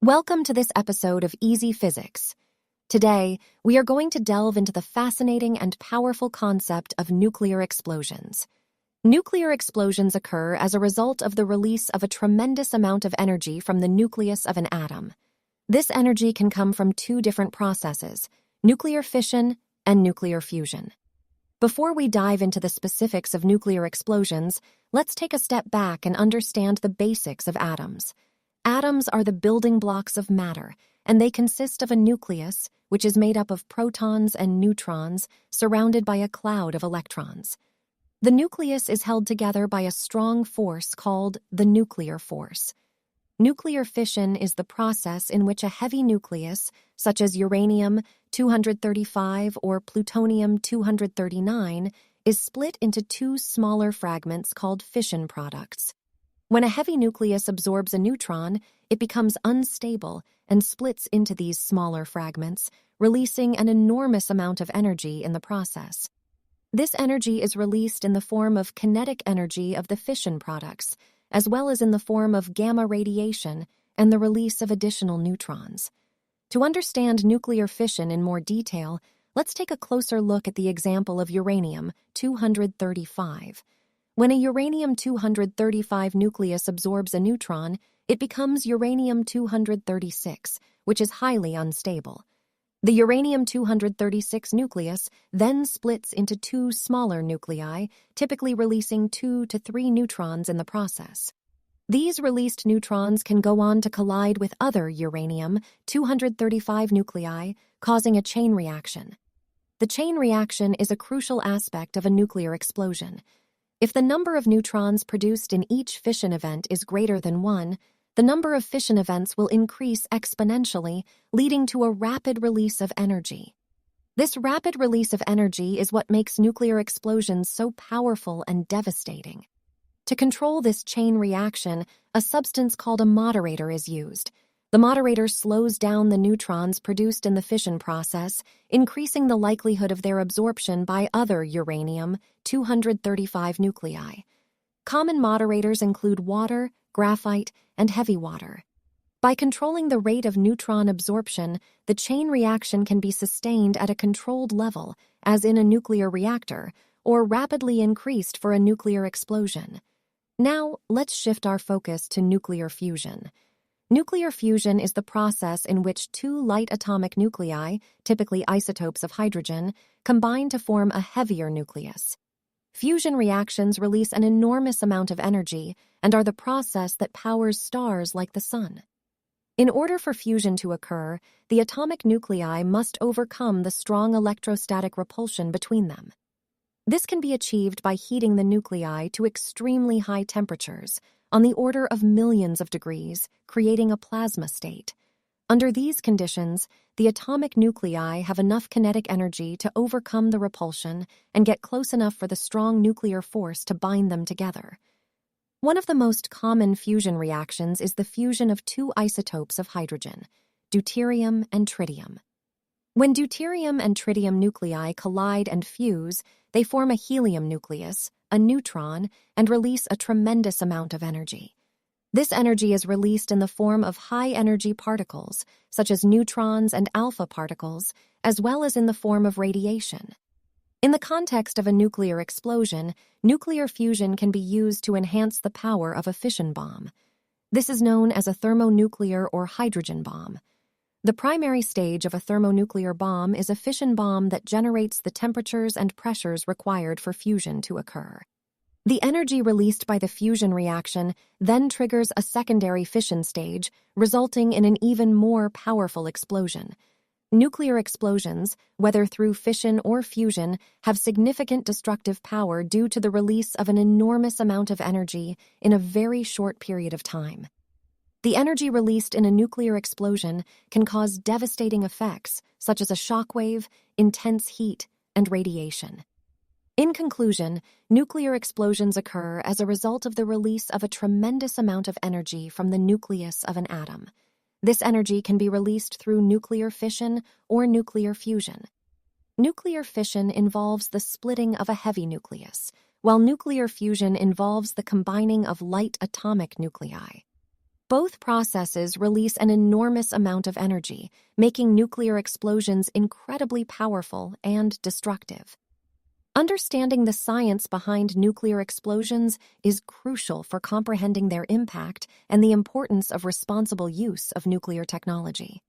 Welcome to this episode of Easy Physics. Today, we are going to delve into the fascinating and powerful concept of nuclear explosions. Nuclear explosions occur as a result of the release of a tremendous amount of energy from the nucleus of an atom. This energy can come from two different processes, nuclear fission and nuclear fusion. Before we dive into the specifics of nuclear explosions, let's take a step back and understand the basics of atoms. Atoms are the building blocks of matter, and they consist of a nucleus, which is made up of protons and neutrons surrounded by a cloud of electrons. The nucleus is held together by a strong force called the nuclear force. Nuclear fission is the process in which a heavy nucleus, such as uranium-235 or plutonium-239, is split into two smaller fragments called fission products. When a heavy nucleus absorbs a neutron, it becomes unstable and splits into these smaller fragments, releasing an enormous amount of energy in the process. This energy is released in the form of kinetic energy of the fission products, as well as in the form of gamma radiation and the release of additional neutrons. To understand nuclear fission in more detail, let's take a closer look at the example of uranium-235. When a uranium-235 nucleus absorbs a neutron, it becomes uranium-236, which is highly unstable. The uranium-236 nucleus then splits into two smaller nuclei, typically releasing 2 to 3 neutrons in the process. These released neutrons can go on to collide with other uranium-235 nuclei, causing a chain reaction. The chain reaction is a crucial aspect of a nuclear explosion. If the number of neutrons produced in each fission event is greater than 1, the number of fission events will increase exponentially, leading to a rapid release of energy. This rapid release of energy is what makes nuclear explosions so powerful and devastating. To control this chain reaction, a substance called a moderator is used. The moderator slows down the neutrons produced in the fission process, increasing the likelihood of their absorption by other uranium-235 nuclei. Common moderators include water, graphite, and heavy water. By controlling the rate of neutron absorption, the chain reaction can be sustained at a controlled level, as in a nuclear reactor, or rapidly increased for a nuclear explosion. Now, let's shift our focus to nuclear fusion. Nuclear fusion is the process in which two light atomic nuclei, typically isotopes of hydrogen, combine to form a heavier nucleus. Fusion reactions release an enormous amount of energy and are the process that powers stars like the sun. In order for fusion to occur, the atomic nuclei must overcome the strong electrostatic repulsion between them. This can be achieved by heating the nuclei to extremely high temperatures, on the order of millions of degrees, creating a plasma state. Under these conditions, the atomic nuclei have enough kinetic energy to overcome the repulsion and get close enough for the strong nuclear force to bind them together. One of the most common fusion reactions is the fusion of two isotopes of hydrogen, deuterium and tritium. When deuterium and tritium nuclei collide and fuse, they form a helium nucleus, a neutron, and release a tremendous amount of energy. This energy is released in the form of high-energy particles, such as neutrons and alpha particles, as well as in the form of radiation. In the context of a nuclear explosion, nuclear fusion can be used to enhance the power of a fission bomb. This is known as a thermonuclear or hydrogen bomb. The primary stage of a thermonuclear bomb is a fission bomb that generates the temperatures and pressures required for fusion to occur. The energy released by the fusion reaction then triggers a secondary fission stage, resulting in an even more powerful explosion. Nuclear explosions, whether through fission or fusion, have significant destructive power due to the release of an enormous amount of energy in a very short period of time. The energy released in a nuclear explosion can cause devastating effects, such as a shockwave, intense heat, and radiation. In conclusion, nuclear explosions occur as a result of the release of a tremendous amount of energy from the nucleus of an atom. This energy can be released through nuclear fission or nuclear fusion. Nuclear fission involves the splitting of a heavy nucleus, while nuclear fusion involves the combining of light atomic nuclei. Both processes release an enormous amount of energy, making nuclear explosions incredibly powerful and destructive. Understanding the science behind nuclear explosions is crucial for comprehending their impact and the importance of responsible use of nuclear technology.